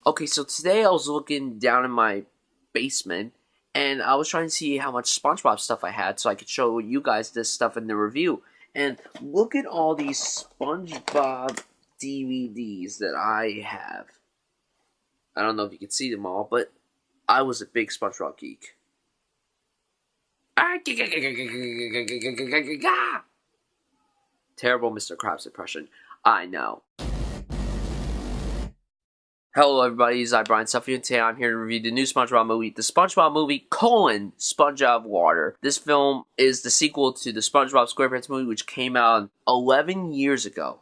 Okay, so today I was looking down in my basement and I was trying to see how much SpongeBob stuff I had so I could show you guys this stuff in the review. And look at all these SpongeBob DVDs that I have. I don't know if you can see them all, but I was a big SpongeBob geek. Terrible Mr. Krabs impression. I know. Hello everybody, it's Bryan Sudfield, and today I'm here to review the new SpongeBob movie, the SpongeBob movie, Sponge Out of Water. This film is the sequel to the SpongeBob SquarePants movie, which came out 11 years ago.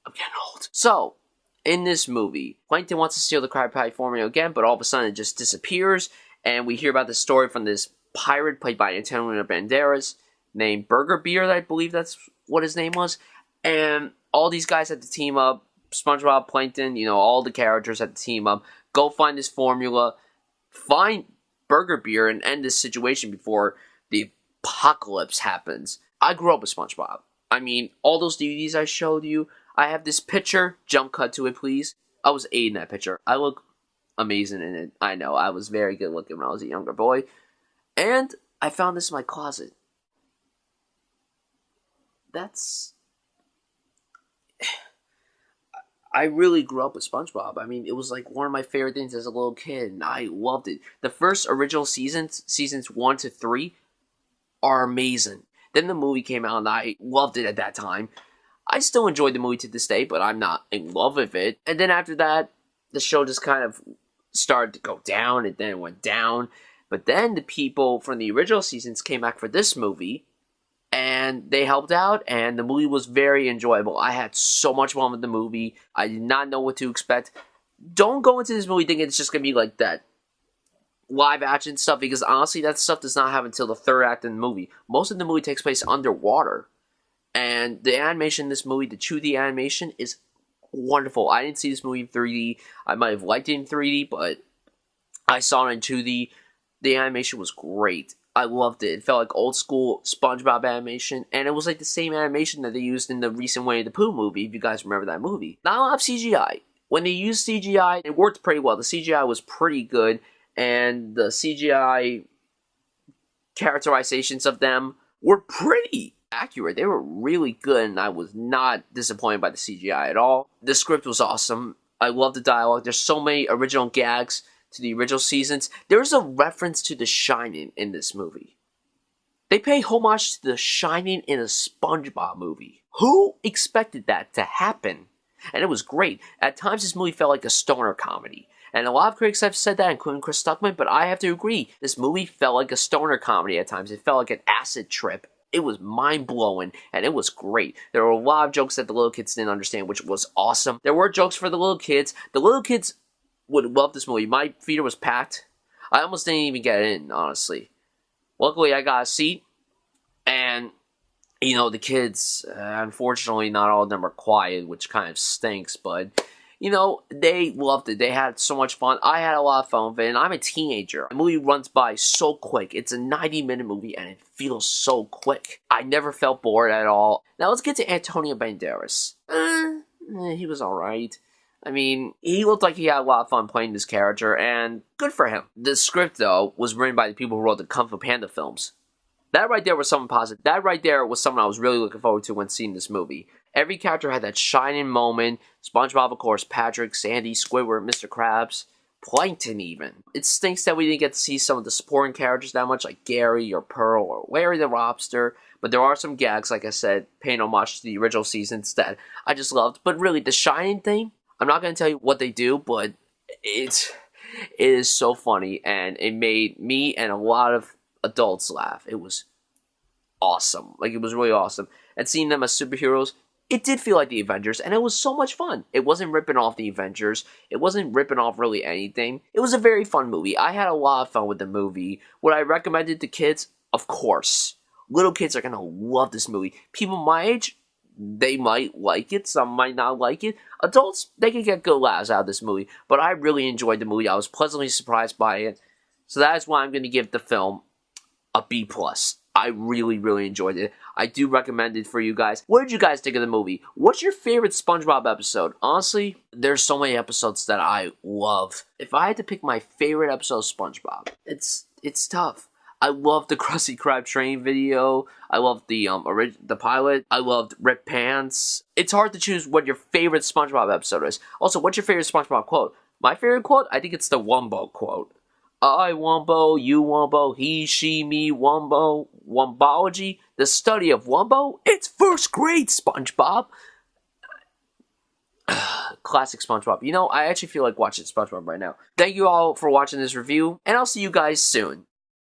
I'm getting old. So, in this movie, Plankton wants to steal the Krabby Patty formula again, but all of a sudden it just disappears, and we hear about the story from this pirate played by Antonio Banderas, named Burger Beer, I believe that's what his name was, and all these guys had to team up. SpongeBob, Plankton, all the characters had to team up, go find this formula, find Burger Beer, and end this situation before the apocalypse happens. I grew up with SpongeBob. I mean, all those DVDs I showed you, I have this picture, jump cut to it please. I was 8 in that picture. I look amazing in it. I know, I was very good looking when I was a younger boy. And I found this in my closet. I really grew up with SpongeBob. I mean, it was like one of my favorite things as a little kid, and I loved it. The first original seasons 1 to 3, are amazing. Then the movie came out, and I loved it at that time. I still enjoy the movie to this day, but I'm not in love with it. And then after that, the show just kind of started to go down, and then it went down. But then the people from the original seasons came back for this movie, and they helped out, and the movie was very enjoyable. I had so much fun with the movie. I did not know what to expect. Don't go into this movie thinking it's just going to be like that live action stuff, because honestly, that stuff does not happen until the third act in the movie. Most of the movie takes place underwater. And the animation in this movie, the 2D animation, is wonderful. I didn't see this movie in 3D. I might have liked it in 3D, but I saw it in 2D. The animation was great. I loved it. It felt like old school SpongeBob animation, and it was like the same animation that they used in the recent Winnie the Pooh movie, if you guys remember that movie. Not a lot of CGI. When they used CGI, it worked pretty well. The CGI was pretty good, and the CGI characterizations of them were pretty accurate. They were really good, and I was not disappointed by the CGI at all. The script was awesome. I love the dialogue. There's so many original gags to the original seasons. There's a reference to The Shining in this movie. They pay homage to The Shining in a SpongeBob movie. Who expected that to happen? And it was great. At times this movie felt like a stoner comedy. And a lot of critics have said that, including Chris Stuckman, but I have to agree. This movie felt like a stoner comedy at times. It felt like an acid trip. It was mind-blowing, and it was great. There were a lot of jokes that the little kids didn't understand, which was awesome. There were jokes for the little kids. The little kids would love this movie. My theater was packed. I almost didn't even get in, honestly. Luckily, I got a seat, and, the kids, unfortunately, not all of them are quiet, which kind of stinks, but, they loved it. They had so much fun. I had a lot of fun with it, and I'm a teenager. The movie runs by so quick. It's a 90-minute movie, and it feels so quick. I never felt bored at all. Now, let's get to Antonio Banderas. He was alright. I mean, he looked like he had a lot of fun playing this character, and good for him. The script, though, was written by the people who wrote the Kung Fu Panda films. That right there was something positive. That right there was something I was really looking forward to when seeing this movie. Every character had that shining moment. SpongeBob, of course, Patrick, Sandy, Squidward, Mr. Krabs, Plankton even. It stinks that we didn't get to see some of the supporting characters that much, like Gary or Pearl or Larry the Lobster. But there are some gags, like I said, paying homage to the original seasons that I just loved. But really, the shining thing, I'm not going to tell you what they do, but it is so funny, and it made me and a lot of adults laugh. It was awesome. Like, it was really awesome. And seeing them as superheroes, it did feel like the Avengers, and it was so much fun. It wasn't ripping off the Avengers. It wasn't ripping off really anything. It was a very fun movie. I had a lot of fun with the movie. Would I recommend it to kids? Of course. Little kids are going to love this movie. People my age, they might like it, some might not like it. Adults, they can get good laughs out of this movie, but I really enjoyed the movie. I was pleasantly surprised by it, so that is why I'm going to give the film a B+. I really, really enjoyed it. I do recommend it for you guys. What did you guys think of the movie? What's your favorite SpongeBob episode? Honestly, there's so many episodes that I love. If I had to pick my favorite episode of SpongeBob, it's tough. I loved the Krusty Krab train video. I loved the pilot. I loved Rip Pants. It's hard to choose what your favorite SpongeBob episode is. Also, what's your favorite SpongeBob quote? My favorite quote? I think it's the Wumbo quote. I Wumbo, you Wumbo, he, she, me, Wumbo, Wumbology, the study of Wumbo. It's first grade, SpongeBob. Classic SpongeBob. You know, I actually feel like watching SpongeBob right now. Thank you all for watching this review, and I'll see you guys soon.